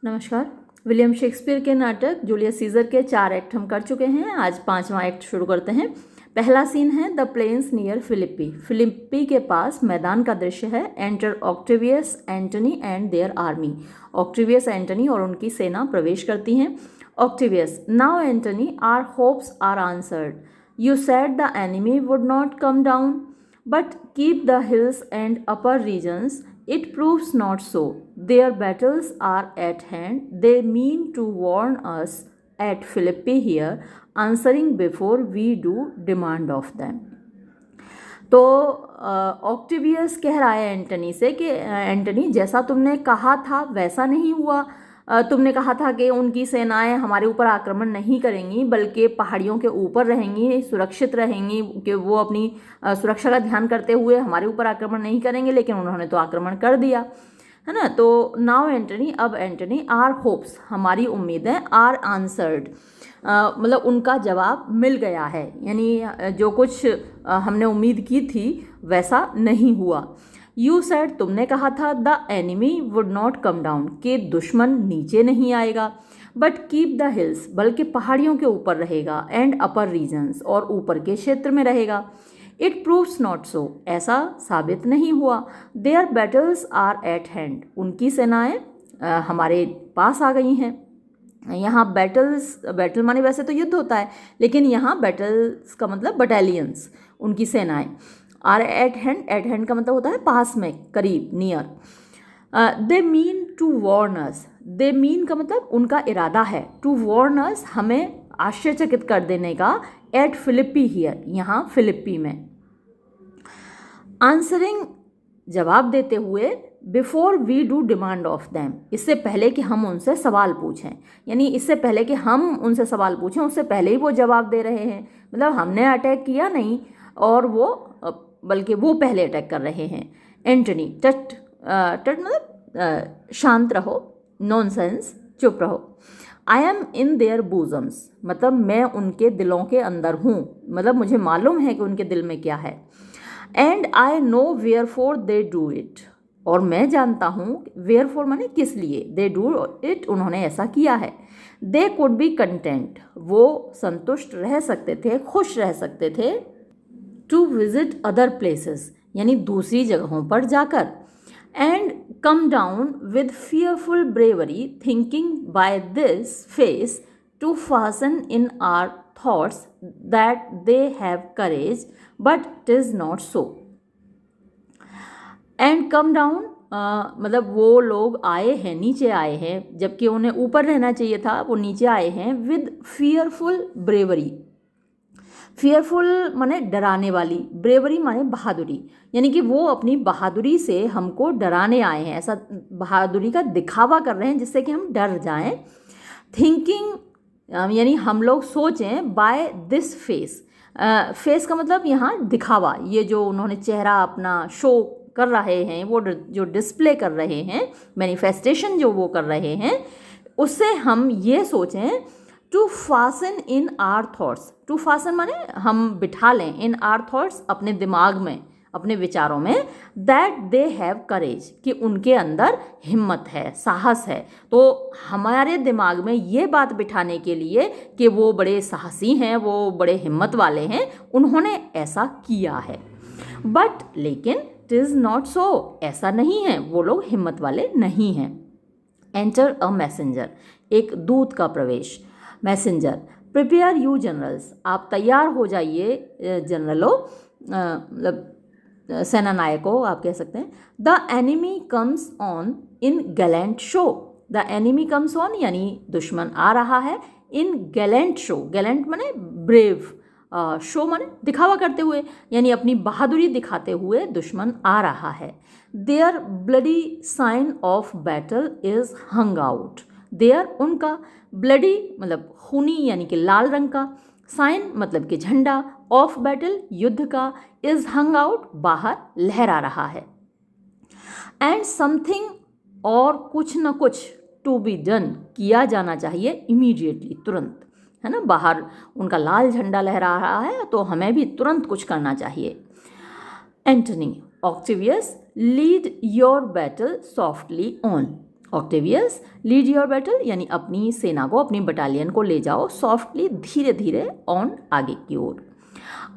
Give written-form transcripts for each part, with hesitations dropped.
नमस्कार। William Shakespeare के नाटक जूलियस सीजर के 4 एक्ट हम कर चुके हैं। आज 5वां एक्ट शुरू करते हैं। पहला सीन है the plains near Philippi. Philippi के पास मैदान का दृश्य है। Enter Octavius, Antony and their army. Octavius, Antony और उनकी सेना प्रवेश करती हैं। Octavius, now Antony, our hopes are answered. You said the enemy would not come down but keep the hills and upper regions. It proves not so. Their battles are at hand. They mean to warn us at Philippi here, answering before we do demand of them. तो Octavius कह रहा है Antony से कि Antony, जैसा तुमने कहा था वैसा नहीं हुआ। तुमने कहा था कि उनकी सेनाएं हमारे ऊपर आक्रमण नहीं करेंगी बल्कि पहाड़ियों के ऊपर रहेंगी, सुरक्षित रहेंगी, कि वो अपनी सुरक्षा का ध्यान करते हुए हमारे ऊपर आक्रमण नहीं करेंगे, लेकिन उन्होंने तो आक्रमण कर दिया, है ना। तो नाउ एंटनी, अब एंटनी, आर होप्स, हमारी उम्मीदें, आर आंसर्ड, मतलब उनका जवाब मिल गया है, यानी जो कुछ हमने उम्मीद की थी वैसा नहीं हुआ। यू सेड, तुमने कहा था, the enemy would not come down, कि दुश्मन नीचे नहीं आएगा, बट कीप द हिल्स, बल्कि पहाड़ियों के ऊपर रहेगा, एंड अपर रीजन्स, और ऊपर के क्षेत्र में रहेगा। इट प्रूव्स नॉट सो, ऐसा साबित नहीं हुआ। Their battles are at hand, उनकी सेनाएं हमारे पास आ गई हैं। यहाँ बैटल माने वैसे तो युद्ध होता है, लेकिन यहाँ बैटल्स का मतलब बटालियंस, उनकी सेनाएं। आर एट हैंड का मतलब होता है पास में, करीब, near. They mean to warn us, they mean का मतलब उनका इरादा है, टू वॉर्न अस, हमें आश्चर्यचकित कर देने का, एट फिलिप्पी हियर, यहाँ फिलिप्पी में। आंसरिंग, जवाब देते हुए, before we do demand of them, इससे पहले कि हम उनसे सवाल पूछें, यानी इससे पहले कि हम उनसे सवाल पूछें उससे पहले ही वो जवाब दे रहे हैं। मतलब हमने अटैक किया नहीं, और वो बल्कि वो पहले अटैक कर रहे हैं। एंटनी, टट मतलब शांत रहो, नॉनसेंस, चुप रहो। आई एम इन देयर बूजम्स, मतलब मैं उनके दिलों के अंदर हूँ, मतलब मुझे मालूम है कि उनके दिल में क्या है। And I know wherefore they do it, और मैं जानता हूँ, वेयर फॉर माने किस लिए, दे डू इट, उन्होंने ऐसा किया है। दे कुड बी कंटेंट, वो संतुष्ट रह सकते थे, खुश रह सकते थे। टू विजिट अदर प्लेसेस, यानी दूसरी जगहों पर जाकर। And come down with fearful bravery, thinking by this face to fasten in our thoughts that they have courage, but it is not so. And come down मतलब वो लोग आए हैं, नीचे आए हैं, जबकि उन्हें ऊपर रहना चाहिए था, वो नीचे आए हैं। विद फियरफुल ब्रेवरी, फियरफुल माने डराने वाली, ब्रेवरी माने बहादुरी, यानी कि वो अपनी बहादुरी से हमको डराने आए हैं, ऐसा बहादुरी का दिखावा कर रहे हैं जिससे कि हम डर जाएं। थिंकिंग यानी हम लोग सोचें, बाय दिस फेस, फेस का मतलब यहाँ दिखावा, ये जो उन्होंने चेहरा अपना शो कर रहे हैं, वो जो डिस्प्ले कर रहे हैं, मैनिफेस्टेशन जो वो कर रहे हैं, उससे हम ये सोचें, to fasten in our thoughts, to fasten माने हम बिठा लें, इन आर थॉट्स, अपने दिमाग में, अपने विचारों में, दैट दे हैव करेज, कि उनके अंदर हिम्मत है, साहस है। तो हमारे दिमाग में ये बात बिठाने के लिए कि वो बड़े साहसी हैं, वो बड़े हिम्मत वाले हैं, उन्होंने ऐसा किया है। बट लेकिन इट इज़ नॉट सो, ऐसा नहीं है, वो लोग हिम्मत वाले नहीं हैं। एंटर अ मैसेंजर, एक दूत का प्रवेश। मैसेंजर, प्रिपेयर यू जनरल्स, आप तैयार हो जाइए जनरलों, मतलब सेना नायकों आप कह सकते हैं। The enemy comes on in Gallant show, the enemy comes on यानी दुश्मन आ रहा है, इन गैलेंट शो, गैलेंट माने ब्रेव, शो माने दिखावा करते हुए, यानी अपनी बहादुरी दिखाते हुए दुश्मन आ रहा है। Their bloody sign of battle is hung out, their उनका, ब्लडी मतलब खूनी यानी कि लाल रंग का, साइन मतलब कि झंडा, ऑफ बैटल युद्ध का, इज हंग आउट बाहर लहरा रहा है। एंड समथिंग, और कुछ न कुछ, टू बी डन किया जाना चाहिए, इमीडिएटली तुरंत, है ना। बाहर उनका लाल झंडा लहरा रहा है तो हमें भी तुरंत कुछ करना चाहिए। Antony, Octavius, lead your battle softly on, Octavius, lead your battle, यानी अपनी सेना को, अपनी बटालियन को ले जाओ सॉफ्टली, धीरे धीरे, ऑन, आगे की ओर।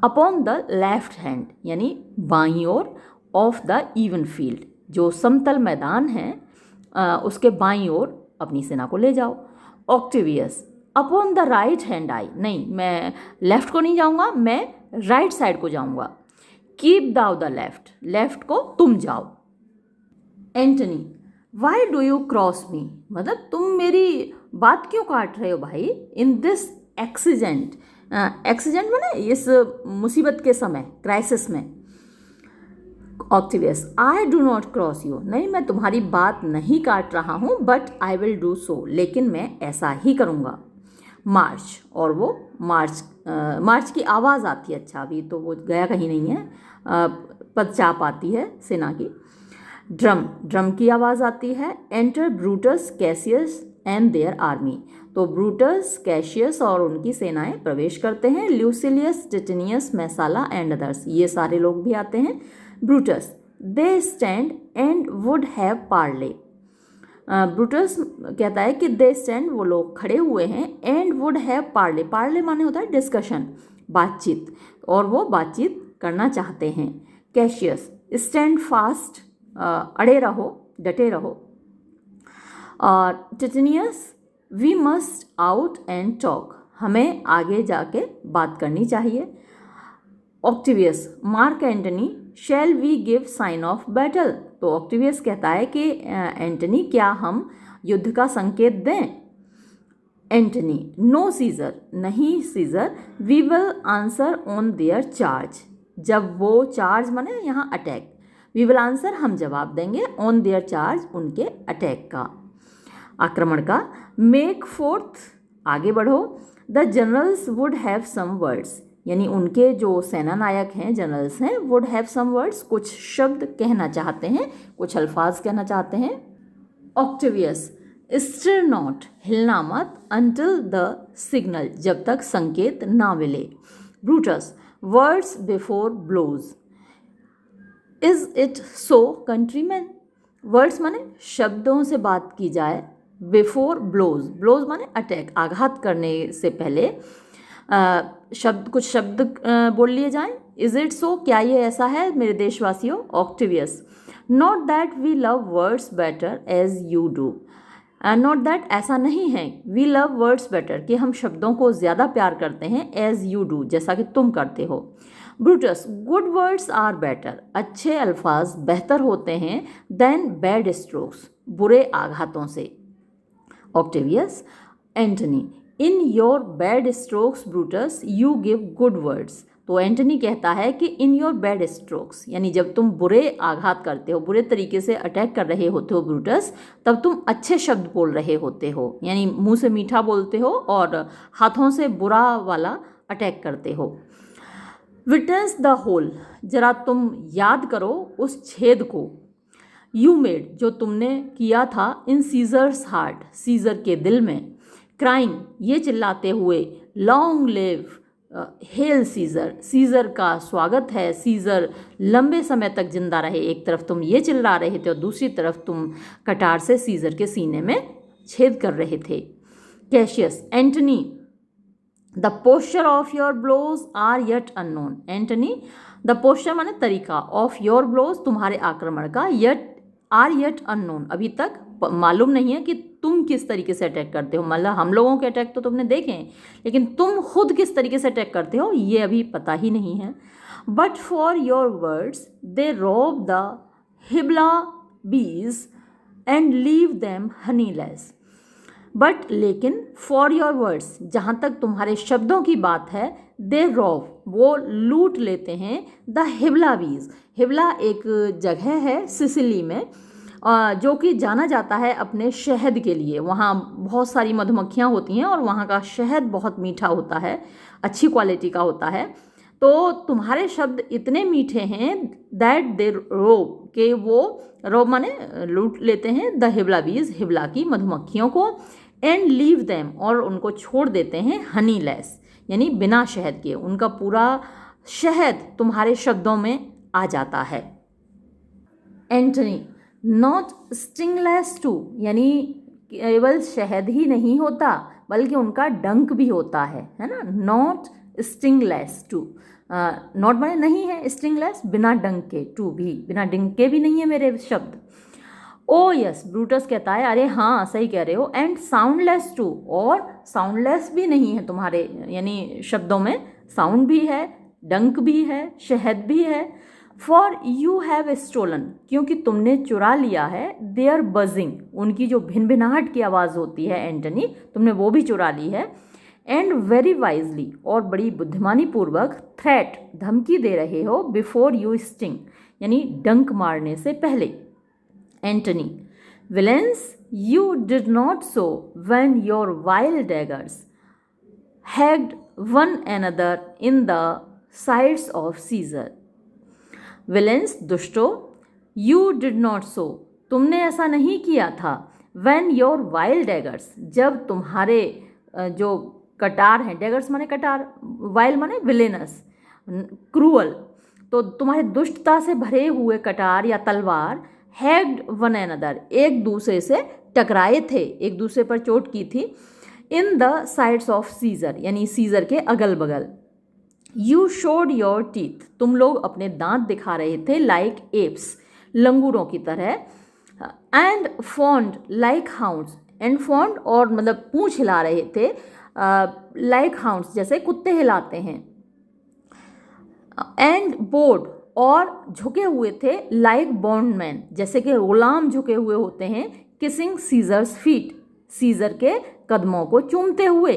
अपॉन द लेफ्ट हैंड, यानी बाईं ओर, ऑफ द इवन फील्ड, जो समतल मैदान है उसके बाईं ओर अपनी सेना को ले जाओ। Octavius, upon the right hand I, नहीं मैं लेफ्ट को नहीं जाऊंगा, मैं राइट साइड को जाऊंगा। Keep thou the left, left को तुम जाओ। Antony, why do you cross me, मतलब तुम मेरी बात क्यों काट रहे हो भाई। इन दिस एक्सीडेंट, एक्सीडेंट माने इस मुसीबत के समय, क्राइसिस में। Octavius, I do not cross you, नहीं मैं तुम्हारी बात नहीं काट रहा हूँ, but I will do so, लेकिन मैं ऐसा ही करूँगा। मार्च, और वो मार्च की आवाज़ आती है, अच्छा अभी तो वो गया कहीं नहीं है, पदचाप आती है सेना की। ड्रम की आवाज़ आती है। Enter Brutus, Cassius and their army, तो ब्रूटस, कैशियस और उनकी सेनाएं प्रवेश करते हैं। ल्यूसिलियस, टिटेनियस, मैसाला एंड अदर्स, ये सारे लोग भी आते हैं। Brutus, they stand and would have Parle, Brutus कहता है कि दे स्टैंड, वो लोग खड़े हुए हैं, and would have Parle, Parle माने होता है डिस्कशन, बातचीत, और वो बातचीत करना चाहते हैं। कैशियस, स्टैंड फास्ट, अड़े रहो, डटे रहो। और Titinius, we must out and talk, हमें आगे जाके बात करनी चाहिए। Octavius, Mark Antony, shall we give sign of battle, तो ऑक्टेवियस कहता है कि एंटनी, क्या हम युद्ध का संकेत दें। एंटनी, नो सीजर, नहीं Caesar, we will answer on their charge, जब वो चार्ज माने यहाँ अटैक, वी विल आंसर, हम जवाब देंगे, ऑन देयर चार्ज, उनके अटैक का, आक्रमण का। मेक फोर्थ, आगे बढ़ो। The generals would have some words, यानी उनके जो सेना नायक हैं, जनरल्स हैं, वुड हैव सम वर्ड्स, कुछ शब्द कहना चाहते हैं, कुछ अल्फाज कहना चाहते हैं। ऑक्टेवियस, स्टिर नॉट, हिलना मत, अंटिल द सिग्नल, जब तक संकेत ना मिले। Brutus, words before blows, is it so countryman, words माने शब्दों से बात की जाए, बिफोर ब्लोज, ब्लोज माने अटैक, आघात करने से पहले कुछ शब्द बोल लिए जाएं। इज इट सो, क्या ये ऐसा है मेरे देशवासियों। Octavius, not that we love words better as you do, not that, ऐसा नहीं है, वी लव वर्ड्स बेटर, कि हम शब्दों को ज़्यादा प्यार करते हैं, एज यू डू, जैसा कि तुम करते हो। Brutus, good words are better, अच्छे अल्फाज बेहतर होते हैं, देन बैड स्ट्रोक्स, बुरे आघातों से। Octavius, Antony, in your bad strokes Brutus you give good words, तो एंटनी कहता है कि इन योर बैड स्ट्रोक्स, यानी जब तुम बुरे आघात करते हो, बुरे तरीके से अटैक कर रहे होते हो ब्रूटस, तब तुम अच्छे शब्द बोल रहे होते हो, यानी मुंह से मीठा बोलते हो और हाथों से बुरा वाला अटैक करते हो। विटनेस द होल, जरा तुम याद करो उस छेद को। यू मेड, जो तुमने किया था, इन सीजर्स हार्ट, सीजर के दिल में। क्राइंग, ये चिल्लाते हुए, long live, hail Caesar, Caesar का स्वागत है, सीजर लंबे समय तक जिंदा रहे। एक तरफ तुम ये चिल्ला रहे थे और दूसरी तरफ तुम कटार से सीजर के सीने में छेद कर रहे थे। Cassius, Antony, the posture of your blows are yet unknown, Antony, the posture माने तरीका, ऑफ योर ब्लोज, तुम्हारे आक्रमण का, येट आर येट अननोन, अभी तक मालूम नहीं है कि तुम किस तरीके से अटैक करते हो, मतलब हम लोगों के अटैक तो तुमने देखे हैं, लेकिन तुम खुद किस तरीके से अटैक करते हो ये अभी पता ही नहीं है। बट फॉर योर वर्ड्स दे रोब द हिबला बीज एंड लीव देम हनीलेस, बट लेकिन फॉर योर वर्ड्स, जहाँ तक तुम्हारे शब्दों की बात है, दे रोब, वो लूट लेते हैं, द हिबला बीज, हिबला एक जगह है सिसिली में जो कि जाना जाता है अपने शहद के लिए, वहाँ बहुत सारी मधुमक्खियाँ होती हैं और वहाँ का शहद बहुत मीठा होता है, अच्छी क्वालिटी का होता है। तो तुम्हारे शब्द इतने मीठे हैं दैट दे रोब, के वो रोब माने लूट लेते हैं, द हिबला बीज, हिबला की मधुमक्खियों को, एंड लीव देम, और उनको छोड़ देते हैं, हनी लेस, यानी बिना शहद के, उनका पूरा शहद तुम्हारे शब्दों में आ जाता है। एंटनी, नॉट स्टिंगलेस टू, यानी केवल शहद ही नहीं होता बल्कि उनका डंक भी होता है ना। नॉट स्टिंगलेस टू, नॉट माने नहीं है, स्टिंगलेस बिना डंक के, टू भी बिना डंक के भी नहीं है मेरे शब्द। ओ यस, ब्रूटस कहता है अरे हाँ सही कह रहे हो। एंड साउंडलेस टू, और साउंडलेस भी नहीं है तुम्हारे यानी शब्दों में, साउंड भी है, डंक भी है, शहद भी है। फॉर यू हैव स्टोलन, क्योंकि तुमने चुरा लिया है, देयर बजिंग, उनकी जो भिनभिनाहट की आवाज़ होती है एंटनी, तुमने वो भी चुरा ली है। एंड वेरी वाइजली, और बड़ी बुद्धिमानी पूर्वक, थ्रेट, धमकी दे रहे हो, बिफोर यू स्टिंग, यानी डंक मारने से पहले। Antony, villains, you did not so when your wild daggers hacked one another in the sides of Caesar. Villains, दुष्टो, यू डिड नॉट सो, तुमने ऐसा नहीं किया था, व्हेन योर वाइल्ड डैगर्स, जब तुम्हारे जो कटार हैं, डैगर्स माने कटार, वाइल्ड माने विलेनस, क्रूअल, तो तुम्हारे दुष्टता से भरे हुए कटार या तलवार, हैग्ड वन एनदर, एक दूसरे से टकराए थे, एक दूसरे पर चोट की थी, in the sides of Caesar, यानी सीजर के अगल बगल। यू शोड योर टीथ, तुम लोग अपने दांत दिखा रहे थे, लाइक एप्स, लंगूरों की तरह। And fond like hounds, and fond और मतलब पूंछ हिला रहे थे, लाइक हाउंड्स जैसे कुत्ते हिलाते हैं। एंड बोर्ड, और झुके हुए थे, लाइक बॉन्डमैन, जैसे कि गुलाम झुके हुए होते हैं, किसिंग सीजर्स फीट, सीजर के कदमों को चूमते हुए।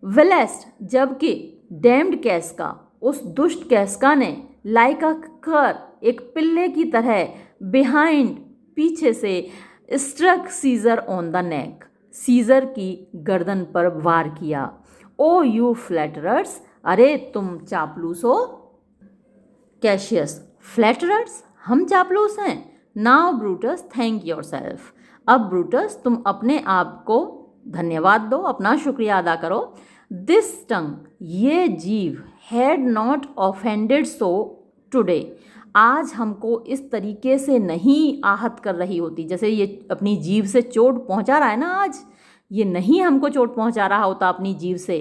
वेलेस्ट, जबकि डैम्ड कैसका, उस दुष्ट कैसका ने, लाइक अ कर, एक पिल्ले की तरह, बिहाइंड, पीछे से, struck Caesar on the neck, Caesar की गर्दन पर वार किया। ओ यू फ्लैटरर्स, अरे तुम चापलूस हो। कैशियस, फ्लैटरर्स, हम चापलूस हैं। Now Brutus thank your self, अब ब्रूटस तुम अपने आप को धन्यवाद दो, अपना शुक्रिया अदा करो। दिस टंग, ये जीव, had not offended so today, आज हमको इस तरीके से नहीं आहत कर रही होती, जैसे ये अपनी जीभ से चोट पहुंचा रहा है ना आज, ये नहीं हमको चोट पहुंचा रहा होता अपनी जीभ से।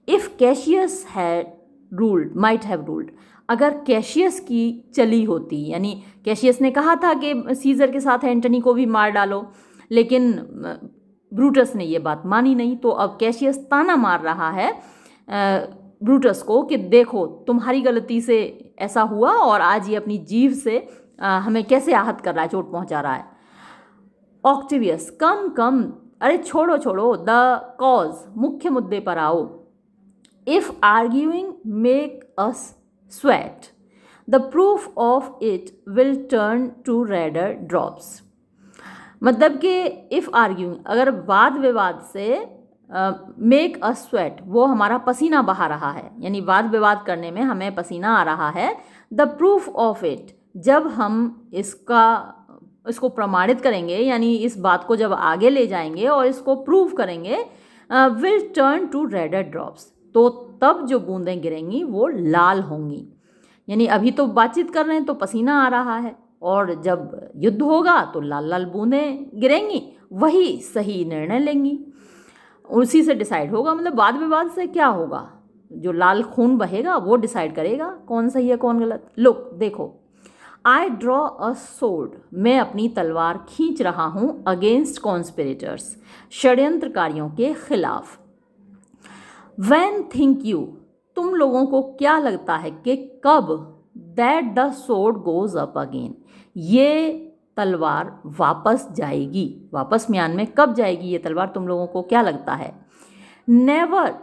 If Cassius had ruled, might have ruled, अगर कैशियस की चली होती, यानी कैशियस ने कहा था कि सीजर के साथ एंटनी को भी मार डालो, लेकिन ब्रूटस ने ये बात मानी नहीं, तो अब कैशियस ताना मार रहा है ब्रूटस को कि देखो तुम्हारी गलती से ऐसा हुआ और आज ये अपनी जीभ से हमें कैसे आहत कर रहा है, चोट पहुंचा रहा है। ऑक्टेवियस, कम कम, अरे छोड़ो छोड़ो, द कॉज, मुख्य मुद्दे पर आओ। If arguing make us sweat, the proof of it will turn to redder drops. मतलब कि इफ़ आर्ग्यूइंग, अगर वाद विवाद से मेक अ स्वेट, वो हमारा पसीना बहा रहा है, यानी वाद विवाद करने में हमें पसीना आ रहा है। द प्रूफ ऑफ इट, जब हम इसको प्रमाणित करेंगे, यानी इस बात को जब आगे ले जाएंगे और इसको प्रूव करेंगे, will turn to redder drops, तो तब जो बूंदें गिरेंगी वो लाल होंगी। यानी अभी तो बातचीत कर रहे हैं तो पसीना आ रहा है, और जब युद्ध होगा तो लाल लाल बूंदें गिरेंगी, वही सही निर्णय लेंगी, उसी से डिसाइड होगा। मतलब वाद विवाद से क्या होगा, जो लाल खून बहेगा वो डिसाइड करेगा कौन सही है कौन गलत। लुक, देखो, आई ड्रॉ अ सोर्ड, मैं अपनी तलवार खींच रहा हूँ, अगेंस्ट कॉन्स्पिरेटर्स, षड्यंत्रकारियों के खिलाफ। व्हेन थिंक यू, तुम लोगों को क्या लगता है कि कब, that the sword goes up again, ये तलवार वापस जाएगी, वापस म्यान में कब जाएगी ये तलवार, तुम लोगों को क्या लगता है। नेवर,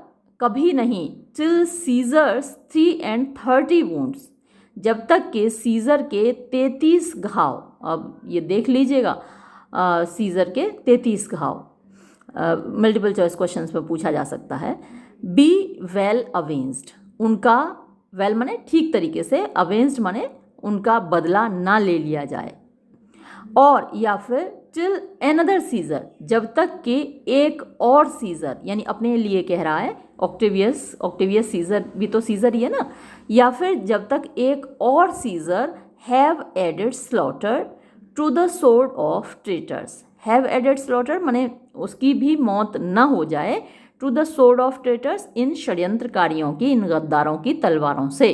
कभी नहीं, टिल सीजर्स 330 वुंड्स, जब तक कि सीजर के 33 घाव, अब ये देख लीजिएगा, सीजर के 33 घाव, मल्टीपल चॉइस क्वेश्चंस में पूछा जा सकता है। बी वेल अवेंस्ड, उनका वेल माने ठीक तरीके से, अवेंस्ड माने उनका बदला ना ले लिया जाए, और या फिर टिल एनदर सीजर, जब तक कि एक और सीजर, यानी अपने लिए कह रहा है, ऑक्टेवियस सीजर भी तो सीजर ही है ना, या फिर जब तक एक और Caesar have added slaughter to the sword of traitors. Have added slaughter माने उसकी भी मौत न हो जाए, to the sword of traitors इन षड्यंत्रकारियों की, इन गद्दारों की तलवारों से,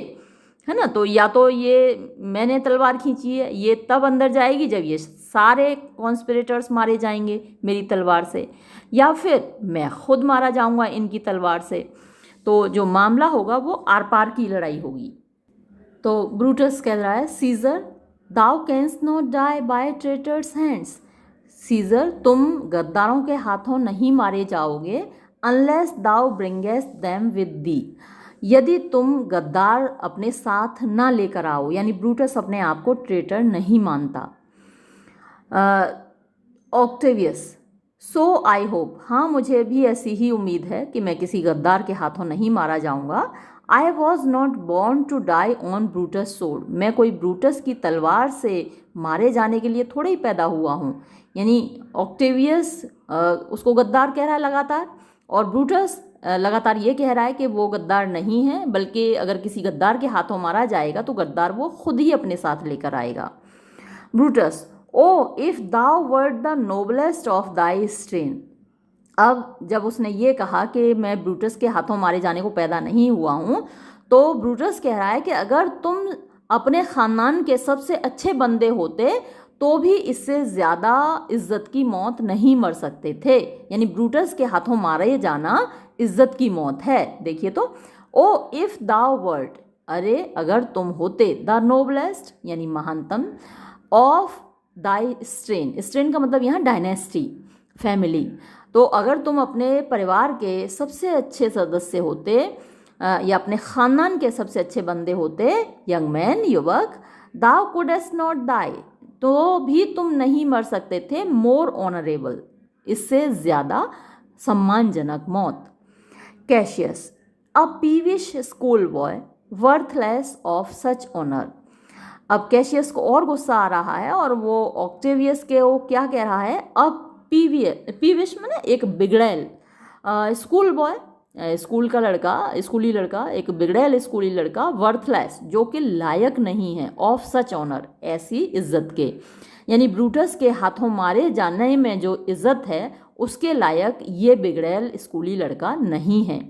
है ना। तो या तो ये मैंने तलवार खींची है, ये तब अंदर जाएगी जब ये सारे कॉन्स्पिरेटर्स मारे जाएंगे मेरी तलवार से, या फिर मैं खुद मारा जाऊंगा इनकी तलवार से। तो जो मामला होगा वो आर पार की लड़ाई होगी। तो ब्रूटस कह रहा है, Caesar thou canst not die by traitors hands. Caesar तुम गद्दारों के हाथों नहीं मारे जाओगे, unless thou bringest them with thee, यदि तुम गद्दार अपने साथ ना लेकर आओ। यानी ब्रूटस अपने आप को ट्रेटर नहीं मानता। ऑक्टेवियस, सो आई होप, हाँ मुझे भी ऐसी ही उम्मीद है कि मैं किसी गद्दार के हाथों नहीं मारा जाऊंगा। I was not born to die on Brutus sword, मैं कोई ब्रूटस की तलवार से मारे जाने के लिए थोड़ा ही पैदा हुआ हूँ। यानी ऑक्टेवियस उसको गद्दार कह रहा है लगातार, और ब्रूटस लगातार ये कह रहा है कि वो गद्दार नहीं है, बल्कि अगर किसी गद्दार के हाथों मारा जाएगा तो गद्दार वो खुद ही अपने साथ लेकर आएगा। Brutus, O if thou wert the noblest of thy strain. अब जब उसने ये कहा कि मैं ब्रूटस के हाथों मारे जाने को पैदा नहीं हुआ हूँ, तो ब्रूटस कह रहा है कि अगर तुम अपने ख़ानदान के सबसे अच्छे बंदे होते तो भी इससे ज़्यादा इज्जत की मौत नहीं मर सकते थे। यानी ब्रूटस के हाथों मारे जाना इज्जत की मौत है। देखिए तो, ओ इफ़ दाउ वर्ड, अरे अगर तुम होते, द नोबलेस्ट यानी महानतम, ऑफ दाई स्ट्रेन, स्ट्रेन का मतलब यहाँ डायनेस्टी, फैमिली। तो अगर तुम अपने परिवार के सबसे अच्छे सदस्य होते या अपने ख़ानदान के सबसे अच्छे बंदे होते, यंग मैन, युवक, दाउ कुडेस्ट नॉट डाई, तो भी तुम नहीं मर सकते थे, मोर ऑनरेबल, इससे ज़्यादा सम्मानजनक मौत। Cassius, a peevish schoolboy worthless of such honour. अब कैशियस को और गुस्सा आ रहा है और वो ऑक्टेवियस के वो क्या कह रहा है, अब पीविश माने एक बिगड़ैल, स्कूल बॉय स्कूल का लड़का, स्कूली लड़का, एक बिगड़ैल स्कूली लड़का, वर्थलेस जो कि लायक नहीं है, ऑफ सच ऑनर ऐसी इज्जत के। यानी ब्रूटस के हाथों मारे जाने में जो इज्जत है उसके लायक ये बिगड़ैल स्कूली लड़का नहीं है।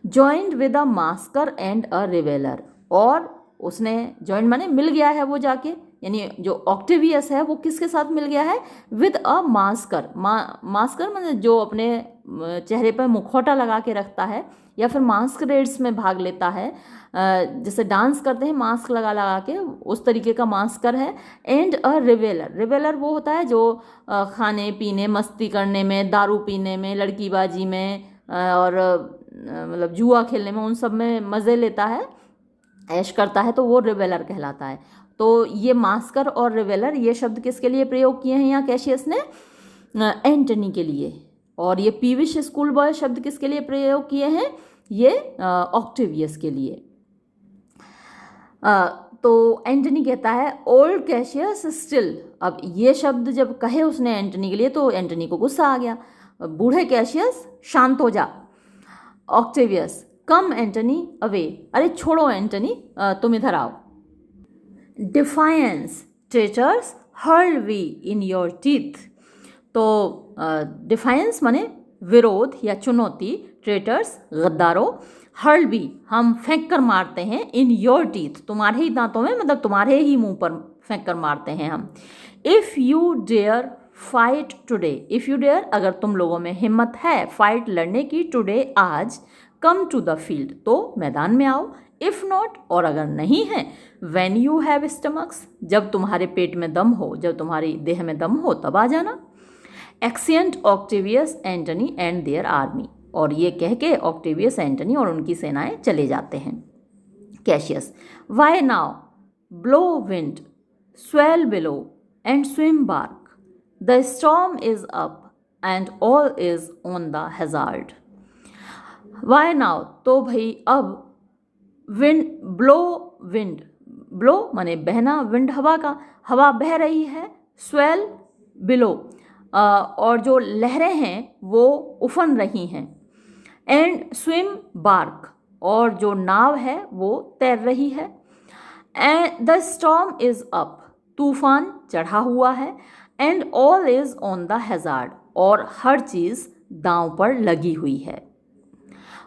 Joined with a masker and a reveller, और उसने जॉइंट माने मिल गया है वो जाके, यानी जो ऑक्टेवियस है वो किसके साथ मिल गया है, विद अ मास्कर। मास्कर माने जो अपने चेहरे पर मुखौटा लगा के रखता है या फिर मास्करेड्स में भाग लेता है, जैसे डांस करते हैं मास्क लगा लगा के, उस तरीके का मास्कर है। एंड अ रिवेलर, रिवेलर वो होता है जो खाने पीने, मस्ती करने में, दारू पीने में, लड़कीबाजी में और मतलब जुआ खेलने में, उन सब में मज़े लेता है, ऐश करता है, तो वो रिवेलर कहलाता है। तो ये मास्कर और रिवेलर ये शब्द किसके लिए प्रयोग किए हैं यहाँ कैशियस ने, एंटनी के लिए। और ये पीविश स्कूल बॉय शब्द किसके लिए प्रयोग किए हैं, ये ऑक्टेवियस के लिए। तो एंटनी कहता है, ओल्ड कैशियस स्टिल। अब ये शब्द जब कहे उसने एंटनी के लिए तो एंटनी को गुस्सा आ गया, बूढ़े कैशियस शांत हो जा। ऑक्टेवियस, कम एंटनी अवे, अरे छोड़ो एंटनी, तुम इधर आओ। Defiance, traitors hurl we in your teeth. तो डिफायंस माने विरोध या चुनौती, ट्रेटर्स गद्दारों, हर्ल बी हम फेंक कर मारते हैं, इन योर टीथ तुम्हारे ही दांतों में, मतलब तुम्हारे ही मुंह पर फेंक कर मारते हैं हम। If you dare fight today, if you dare अगर तुम लोगों में हिम्मत है फाइट लड़ने की, टुडे आज, कम टू द फील्ड तो मैदान में आओ। इफ़ नॉट और अगर नहीं है, व्हेन यू हैव स्टमक्स जब तुम्हारे पेट में दम हो, जब तुम्हारी देह में दम हो तब आ जाना। Exeunt Octavius Antony and their army, और ये कह के ऑक्टेवियस एंटनी और उनकी सेनाएं चले जाते हैं। Cassius, why now blow wind swell billow and swim bark, the storm is up and all is on the hazard. Why now तो भाई अब, विंड ब्लो, विंड ब्लो माने बहना, विंड हवा का, हवा बह रही है, स्वेल बिलो और जो लहरें हैं वो उफन रही हैं, एंड स्विम बार्क और जो नाव है वो तैर रही है, and the storm is up तूफान चढ़ा हुआ है, and all is on the hazard, और हर चीज़ दांव पर लगी हुई है।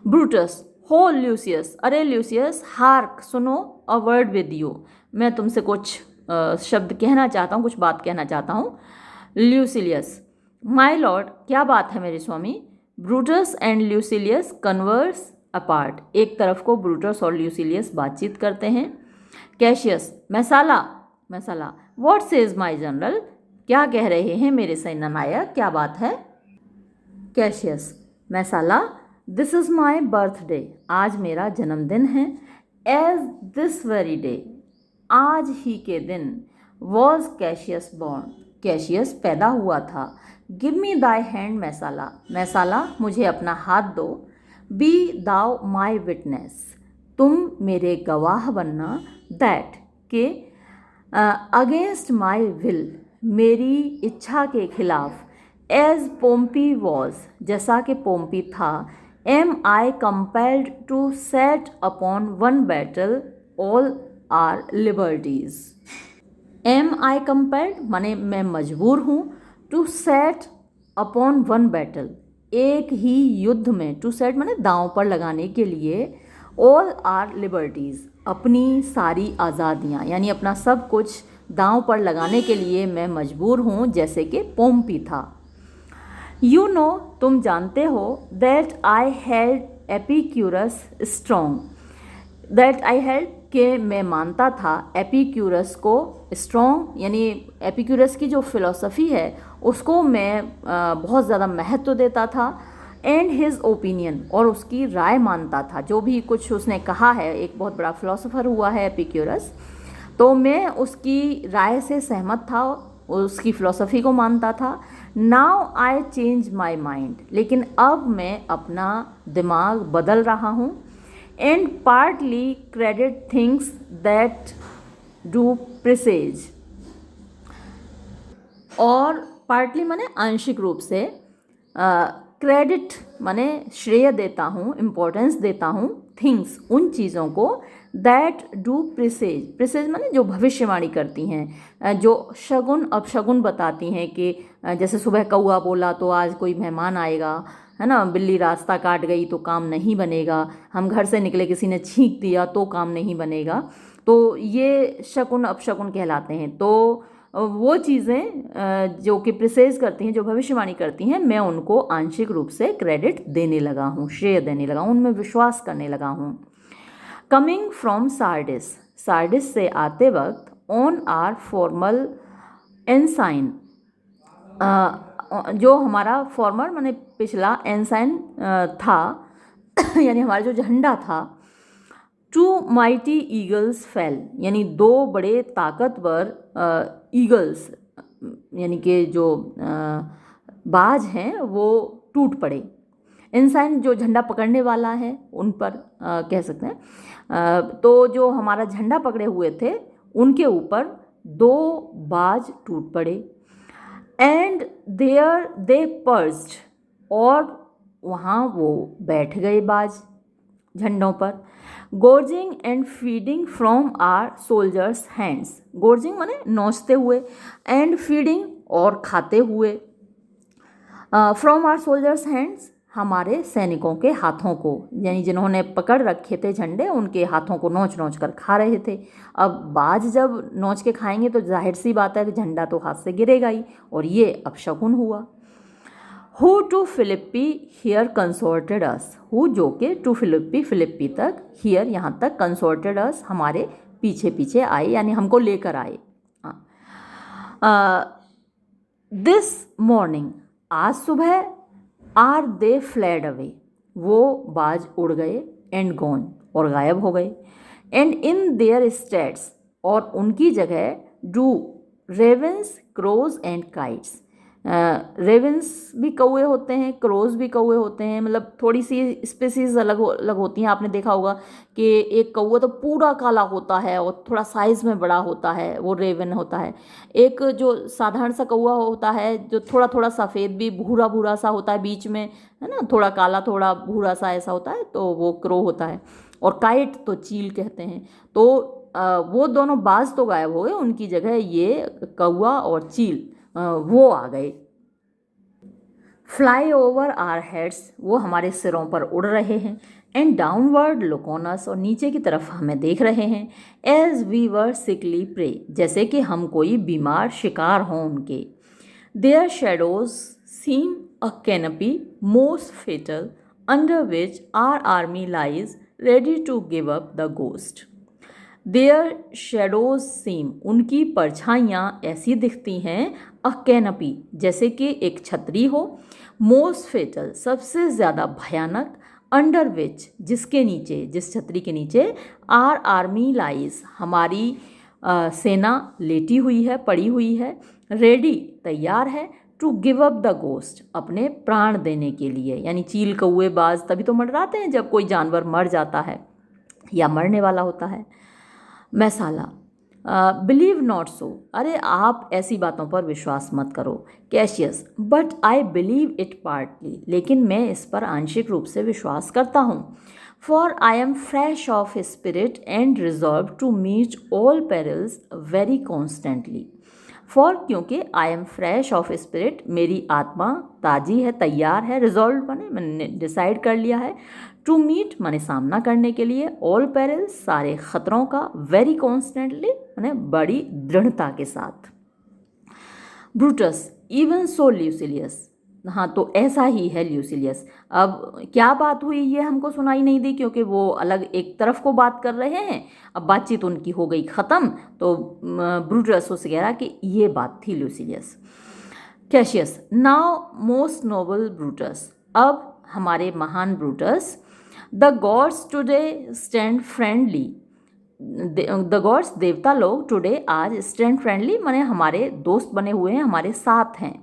ब्रूटस, हो ल्यूसियस, अरे ल्यूसियस, हार्क, सुनो, अ वर्ड विद यू, मैं तुमसे कुछ शब्द कहना चाहता हूँ, कुछ बात कहना चाहता हूँ। ल्यूसिलियस, माई लॉर्ड, क्या बात है मेरे स्वामी। Brutus and Lucilius converse apart, एक तरफ को ब्रूटस और ल्यूसिलियस बातचीत करते हैं। Cassius, Messala, Messala, what says my general, क्या कह रहे हैं मेरे सेनानायक, क्या बात है। Cassius, Messala, this is my birthday, आज मेरा जन्मदिन है। एज दिस वेरी डे, आज ही के दिन। वॉज कैशियस बॉर्न, कैशियस पैदा हुआ था। गिव मी दाई हैंड मैसाला, मैसाला मुझे अपना हाथ दो। बी दाउ माई विटनेस, तुम मेरे गवाह बनना। दैट, के अगेंस्ट माई विल, मेरी इच्छा के खिलाफ। एज पोम्पी वॉज, जैसा कि पोम्पी था। Am I compelled to set upon one battle all our liberties. Am I compelled माने मैं मजबूर हूँ, to set upon one battle, एक ही युद्ध में, टू सेट माने दांव पर लगाने के लिए, ऑल आर लिबर्टीज़, अपनी सारी आज़ादियाँ, यानी अपना सब कुछ दांव पर लगाने के लिए मैं मजबूर हूँ, जैसे कि पोम्पी था। यू नो, तुम जानते हो, that I held Epicurus strong, that I held के मैं मानता था, एपिक्यूरस को स्ट्रॉन्ग, यानी एपिक्यूरस की जो फिलॉसफी है उसको मैं बहुत ज़्यादा महत्व देता था। एंड हिज ओपिनियन, और उसकी राय मानता था, जो भी कुछ उसने कहा है, एक बहुत बड़ा फिलोसोफर हुआ है एपिक्यूरस, तो मैं उसकी राय से सहमत था, उसकी फ़िलोसफ़ी को मानता था। Now I change my mind, लेकिन अब मैं अपना दिमाग बदल रहा हूँ। And partly credit things that do presage, और पार्टली माने आंशिक रूप से, क्रेडिट माने श्रेय देता हूँ, इम्पोर्टेंस देता हूँ, थिंग्स उन चीज़ों को, दैट डू प्रिसेज, प्रिसेज माने जो भविष्यवाणी करती हैं, जो शगुन अपशगुन बताती हैं, कि जैसे सुबह कौआ बोला तो आज कोई मेहमान आएगा, है ना, बिल्ली रास्ता काट गई तो काम नहीं बनेगा, हम घर से निकले किसी ने छींक दिया तो काम नहीं बनेगा, तो ये शकुन अपशकुन कहलाते हैं। तो वो चीज़ें जो कि प्रिसेज करती हैं, जो भविष्यवाणी करती हैं, मैं उनको आंशिक रूप से क्रेडिट देने लगा हूँ, श्रेय देने लगा हूँ, उनमें विश्वास करने लगा हूँ। कमिंग फ्रॉम सार्डिस, सार्डिस से आते वक्त, ऑन आर फॉर्मल एनसाइन, जो हमारा फॉर्मर माने पिछला एनसाइन था यानी हमारा जो झंडा था। टू माइटी ईगल्स फेल, यानी दो बड़े ताकतवर ईगल्स यानी कि जो बाज हैं वो टूट पड़े। इंसान जो झंडा पकड़ने वाला है उन पर कह सकते हैं। तो जो हमारा झंडा पकड़े हुए थे उनके ऊपर दो बाज टूट पड़े। एंड देयर दे पर्ज्ड, और वहाँ वो बैठ गए बाज झंडों पर। Gorging and feeding from our soldiers hands, gorging माने नोचते हुए, एंड फीडिंग और खाते हुए, फ्रॉम आर सोल्जर्स हैंड्स हमारे सैनिकों के हाथों को, यानी जिन्होंने पकड़ रखे थे झंडे उनके हाथों को नोच नोच कर खा रहे थे। अब बाज जब नोच के खाएंगे तो जाहिर सी बात है कि झंडा तो हाथ से गिरेगा ही, और ये अपशकुन हुआ। Who to Philippi here consorted us, who जो के टू फिलिप्पी तक, हियर यहाँ तक, कंसोर्टेड अस हमारे पीछे पीछे आए, यानी हमको लेकर आए। दिस मॉर्निंग, आज सुबह, आर दे फ्लैड अवे, वो बाज उड़ गए, एंड गॉन और गायब हो गए। एंड इन देयर स्टेट्स, और उनकी जगह do ravens crows and kites, ravens भी कौवे होते हैं, क्रोज भी कौवे होते हैं, मतलब थोड़ी सी स्पेसीज अलग अलग होती हैं। आपने देखा होगा कि एक कौवा तो पूरा काला होता है और थोड़ा साइज़ में बड़ा होता है, वो रेवन होता है। एक जो साधारण सा कौवा होता है जो थोड़ा थोड़ा सफ़ेद भी भूरा भूरा सा होता है बीच में, है ना, थोड़ा काला थोड़ा भूरा सा ऐसा होता है, तो वो क्रो होता है। और काइट तो चील कहते हैं। तो वो दोनों बाज तो गायब हो गए, उनकी जगह ये कौआ और चील वो आ गए। फ्लाई ओवर आर हेड्स, वो हमारे सिरों पर उड़ रहे हैं। And downward look on us, और नीचे की तरफ हमें देख रहे हैं। As we were sickly prey, जैसे कि हम कोई बीमार शिकार हों उनके। Their shadows seem a canopy most fatal under which our army lies ready to give up the ghost. Their shadows seem, उनकी परछाइयाँ ऐसी दिखती हैं, अ कैनपी, जैसे कि एक छतरी हो, मोस्ट फेटल, सबसे ज़्यादा भयानक, अंडर विच, जिसके नीचे, जिस छतरी के नीचे, आर आर्मी लाइज, हमारी सेना लेटी हुई है, पड़ी हुई है, रेडी, तैयार है, to give up the ghost, अपने प्राण देने के लिए। यानी चील कौए बाज तभी तो मंडराते हैं जब कोई जानवर मर जाता है या मरने वाला होता है। मैसाला, बिलीव नॉट सो, अरे आप ऐसी बातों पर विश्वास मत करो। Cassius, but I believe it partly, लेकिन मैं इस पर आंशिक रूप से विश्वास करता हूँ। For I am fresh of spirit and resolve to meet all perils very constantly. For, क्योंकि I am fresh of spirit, मेरी आत्मा ताज़ी है, तैयार है, रिजॉल्व माने मैंने डिसाइड कर लिया है, टू मीट माने सामना करने के लिए, ऑल पेरिल्स, सारे खतरों का, वेरी कॉन्स्टेंटली माने बड़ी दृढ़ता के साथ। ब्रूटस, इवन सो ल्यूसिलियस, हाँ तो ऐसा ही है ल्यूसिलियस। अब क्या बात हुई ये हमको सुनाई नहीं दी, क्योंकि वो अलग एक तरफ को बात कर रहे हैं। अब बातचीत उनकी हो गई ख़त्म, तो ब्रूटस उससे कह रहा कि ये बात थी Lucilius. Cassius, now most noble Brutus, अब हमारे महान Brutus, the gods today stand friendly, the gods, देवता लोग, टुडे, आज, स्टैंड फ्रेंडली माने हमारे दोस्त बने हुए हैं, हमारे साथ हैं।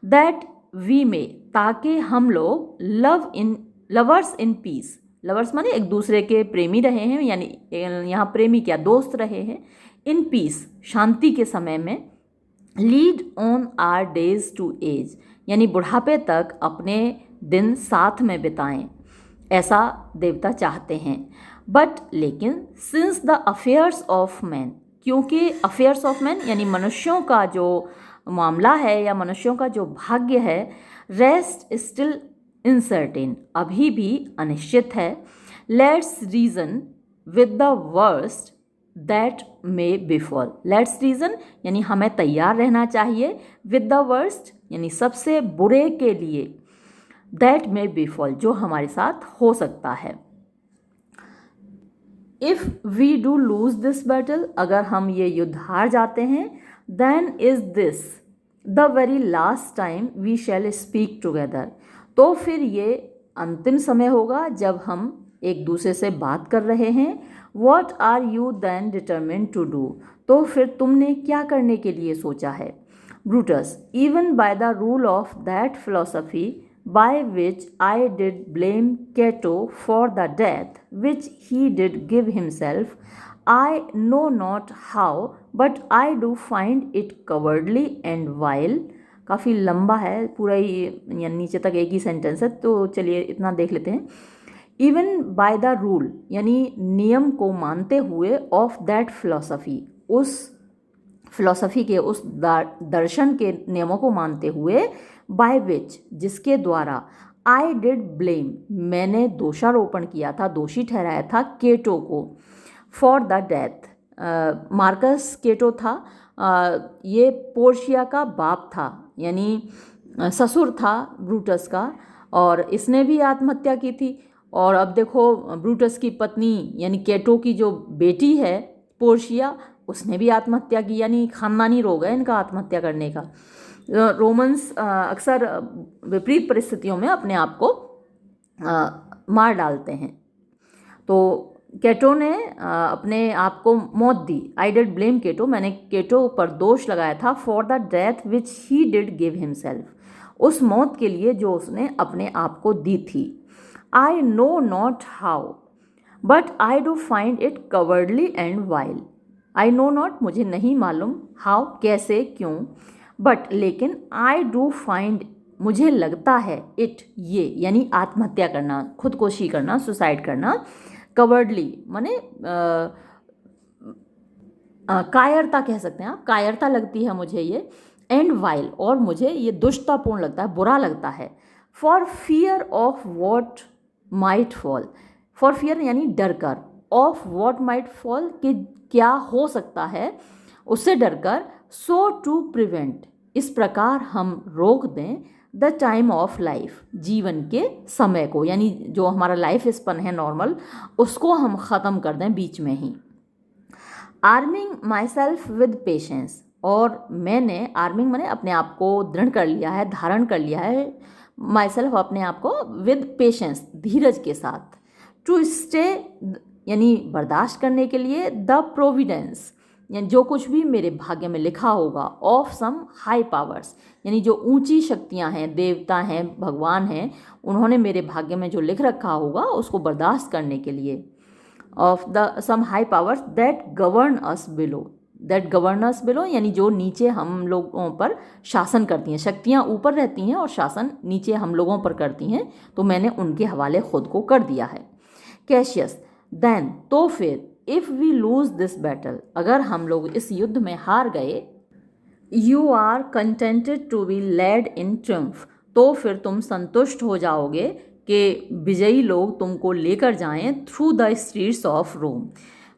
दैट वी में, ताकि हम लोग, लवर्स इन पीस, लवर्स माने एक दूसरे के प्रेमी रहे हैं, यानी यहाँ प्रेमी क्या, दोस्त रहे हैं, इन पीस, शांति के समय में, lead on our days to age, यानी बुढ़ापे तक अपने दिन साथ में बिताएं, ऐसा देवता चाहते हैं। बट लेकिन, since the affairs of man, क्योंकि अफेयर्स ऑफ मैन यानी मनुष्यों का जो मामला है या मनुष्यों का जो भाग्य है, रेस्ट स्टिल इनसर्टेन, अभी भी अनिश्चित है। Let's reason with the worst that may befall, let's reason यानी हमें तैयार रहना चाहिए, विद द वर्स्ट यानी सबसे बुरे के लिए, दैट मे बिफॉल, जो हमारे साथ हो सकता है। If we do lose this battle, अगर हम ये युद्ध हार जाते हैं, then is this the very last time we shall speak together, तो फिर ये अंतिम समय होगा जब हम एक दूसरे से बात कर रहे हैं। What are you then determined to do, तो फिर तुमने क्या करने के लिए सोचा है। Brutus, even by the rule of that philosophy by which I did blame Cato for the death which he did give himself, I know not how, but I do find it cowardly and vile। काफ़ी लंबा है पूरा ही, यानी नीचे तक एक ही sentence है, तो चलिए इतना देख लेते हैं। इवन बाय द रूल यानी नियम को मानते हुए, ऑफ दैट फिलोसफी, उस फिलोसफी के, उस दर्शन के नियमों को मानते हुए, बाय विच, जिसके द्वारा, आई डिड ब्लेम, मैंने दोषारोपण किया था, दोषी ठहराया था, केटो को, for the death, Marcus Cato था, ये पोर्शिया का बाप था, यानी ससुर था ब्रूटस का, और इसने भी आत्महत्या की थी। और अब देखो ब्रूटस की पत्नी यानी केटो की जो बेटी है पोर्शिया, उसने भी आत्महत्या की, यानी खानदानी रोग है इनका आत्महत्या करने का। रोमन्स अक्सर विपरीत परिस्थितियों में अपने आप को मार डालते हैं। तो केटो ने अपने आप को मौत दी। आई डिड ब्लेम केटो, मैंने केटो पर दोष लगाया था, for the death which he did give himself, उस मौत के लिए जो उसने अपने आप को दी थी। आई know not how, but I do find it cowardly and while. I know not, मुझे नहीं मालूम, हाउ, कैसे, क्यों, बट लेकिन, आई डू फाइंड, मुझे लगता है, इट, ये यानी आत्महत्या करना, खुदकुशी करना, सुसाइड करना, कवर्डली माने कायरता कह सकते हैं आप, कायरता लगती है मुझे ये। एंड वाइल, और मुझे ये दुष्टतापूर्ण लगता है, बुरा लगता है। For fear of what might fall, for fear यानी डर कर, ऑफ वॉट माइट फॉल कि क्या हो सकता है, उससे डर कर। सो टू प्रिवेंट, इस प्रकार हम रोक दें द टाइम ऑफ लाइफ, जीवन के समय को, यानी जो हमारा लाइफ स्पन है नॉर्मल, उसको हम ख़त्म कर दें बीच में ही। Arming my self with patience, और मैंने, आर्मिंग मैंने अपने आप को दृढ़ कर लिया है, धारण कर लिया है, माई सेल्फ अपने आप को, विद पेशेंस धीरज के साथ। टू स्टे यानी बर्दाश्त करने के लिए, द प्रोविडेंस यानी जो कुछ भी मेरे भाग्य में लिखा होगा, ऑफ सम हाई पावर्स यानी जो ऊंची शक्तियां हैं, देवता हैं, भगवान हैं, उन्होंने मेरे भाग्य में जो लिख रखा होगा उसको बर्दाश्त करने के लिए। Of the some high powers that govern us below, that govern us below यानी जो नीचे हम लोगों पर शासन करती हैं, शक्तियाँ ऊपर रहती हैं और शासन नीचे हम लोगों पर करती हैं, तो मैंने उनके हवाले खुद को कर दिया है। कैशियस, देन तो फिर, if we lose this battle, अगर हम लोग इस युद्ध में हार गए, you are contented to be led in triumph, तो फिर तुम संतुष्ट हो जाओगे कि विजयी लोग तुमको लेकर जाएं through the streets of Rome,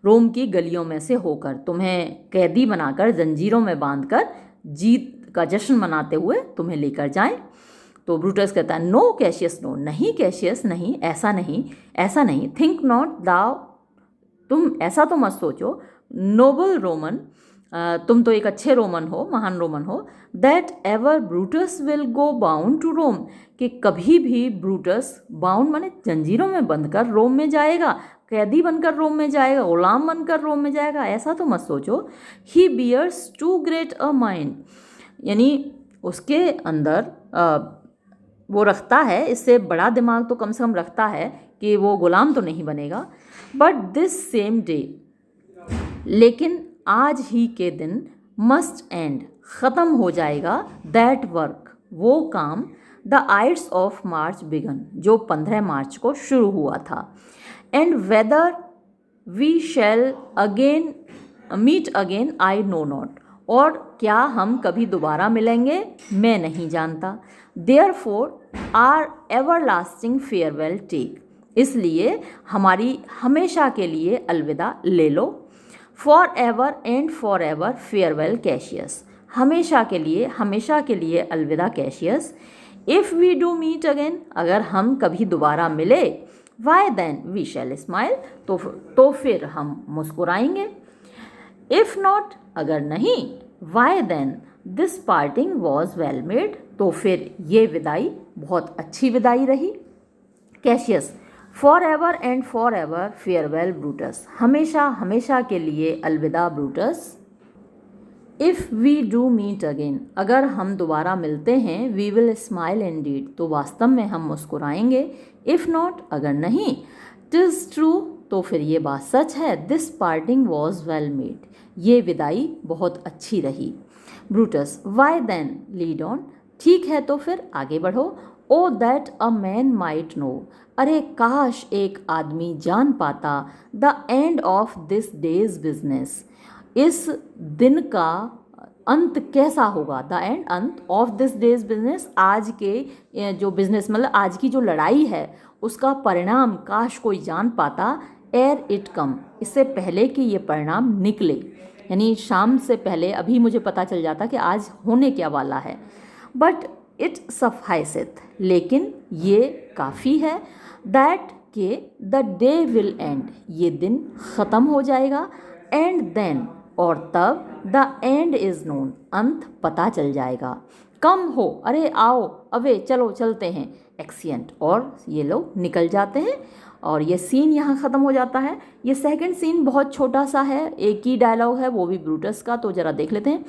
Rome की गलियों में से होकर, तुम्हें कैदी बनाकर, जंजीरों में बांधकर, जीत का जश्न मनाते हुए तुम्हें लेकर जाएं। तो ब्रूटस कहता है, नो कैशियस नो, नहीं कैशियस नहीं, ऐसा नहीं, ऐसा नहीं। थिंक नॉट दाउ, तुम ऐसा तो मत सोचो, नोबल रोमन, तुम तो एक अच्छे रोमन हो, महान रोमन हो, that ever Brutus will go bound to Rome, कि कभी भी ब्रूटस, बाउंड माने जंजीरों में बंधकर रोम में जाएगा, कैदी बनकर रोम में जाएगा, गुलाम बनकर रोम में जाएगा, ऐसा तो मत सोचो। He bears too great a mind, यानी उसके अंदर वो रखता है, इससे बड़ा दिमाग तो कम से कम रखता है कि वो गुलाम तो नहीं बनेगा। बट दिस सेम डे, लेकिन आज ही के दिन, मस्ट एंड ख़त्म हो जाएगा, दैट वर्क वो काम, the ides of March began जो 15 मार्च को शुरू हुआ था। And whether we shall again meet again I know not, और क्या हम कभी दोबारा मिलेंगे मैं नहीं जानता। Therefore our everlasting farewell take, इसलिए हमारी हमेशा के लिए अलविदा ले लो। For ever and for ever farewell Cassius, हमेशा के लिए अलविदा Cassius. If we do meet again, अगर हम कभी दोबारा मिले, why then we shall smile, तो फिर हम मुस्कुराएंगे। इफ़ नॉट, अगर नहीं, why then this parting was well made, तो फिर ये विदाई बहुत अच्छी विदाई रही। Cassius, for ever and for ever farewell Brutus, हमेशा के लिए अलविदा ब्रूटस। If we do meet again, अगर हम दोबारा मिलते हैं, वी विल स्माइल इंडीड, तो वास्तव में हम मुस्कुराएंगे। इफ़ नॉट, अगर नहीं, टिज़ ट्रू, तो फिर ये बात सच है, this parting was well made, ये विदाई बहुत अच्छी रही। Brutus, Y then lead on, ठीक है तो फिर आगे बढ़ो। ओ that a man might know, अरे काश एक आदमी जान पाता, the end of this days business, इस दिन का अंत कैसा होगा, द एंड, अंत, ऑफ दिस डेज बिजनेस, आज के जो बिजनेस मतलब आज की जो लड़ाई है उसका परिणाम काश कोई जान पाता, एर इट कम, इससे पहले कि ये परिणाम निकले, यानी शाम से पहले अभी मुझे पता चल जाता कि आज होने क्या वाला है। बट इट सफाइसेथ, लेकिन ये काफ़ी है, दैट के द डे विल एंड, ये दिन ख़त्म हो जाएगा, एंड देन, और तब, द एंड इज़ नोन, अंत पता चल जाएगा। कम हो, अरे आओ, अवे चलो चलते हैं, एक्सिएंट, और ये लोग निकल जाते हैं और ये सीन यहाँ ख़त्म हो जाता है। ये सेकंड सीन बहुत छोटा सा है, एक ही डायलॉग है, वो भी ब्रूटस का, तो ज़रा देख लेते हैं।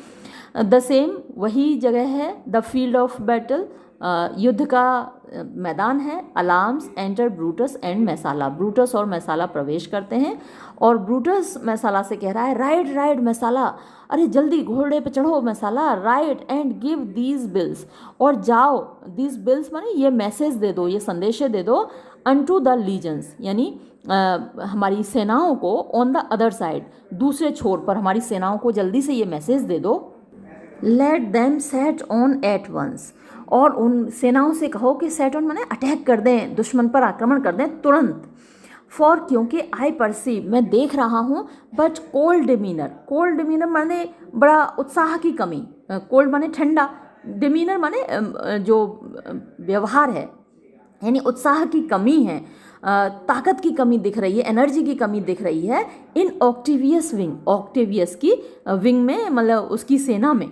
द सेम, वही जगह है, द फील्ड ऑफ बैटल, युद्ध का मैदान है। Alarms enter Brutus and Messala, Brutus और मैसाला प्रवेश करते हैं और ब्रूटस मैसाला से कह रहा है राइड राइड मैसाला, अरे जल्दी घोड़े पे चढ़ो Messala, ride and give these bills, और जाओ, दीज बिल्स माने ये मैसेज दे दो, ये संदेशे दे दो, अनटू द लीजेंस यानी हमारी सेनाओं को, ऑन द अदर साइड दूसरे छोर पर हमारी सेनाओं को जल्दी से ये मैसेज दे दो, let them set on at once, और उन सेनाओं से कहो कि सेट ऑन माने अटैक कर दें, दुश्मन पर आक्रमण कर दें तुरंत। फॉर क्योंकि आई परसीव मैं देख रहा हूँ, but cold demeanour, cold demeanour माने बड़ा उत्साह की कमी, कोल्ड माने ठंडा, डिमीनर माने जो व्यवहार है, यानी उत्साह की कमी है, ताकत की कमी दिख रही है, एनर्जी की कमी दिख रही है इन ऑक्टेवियस विंग, ऑक्टेवियस की विंग में, मतलब उसकी सेना में।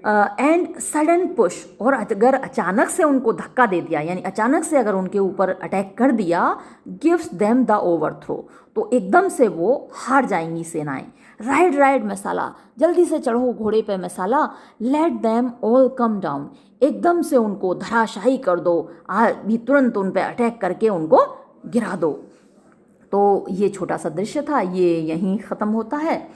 एंड सडन पुश, और अगर अचानक से उनको धक्का दे दिया, यानी अचानक से अगर उनके ऊपर अटैक कर दिया, गिव्स देम द ओवरथ्रो, तो एकदम से वो हार जाएंगी सेनाएं। राइड राइड मैसाला, जल्दी से चढ़ो घोड़े पे Messala, let them all come down, एकदम से उनको धराशायी कर दो, भी तुरंत उन पे अटैक करके उनको गिरा दो। तो ये छोटा सा दृश्य था, ये यहीं ख़त्म होता है।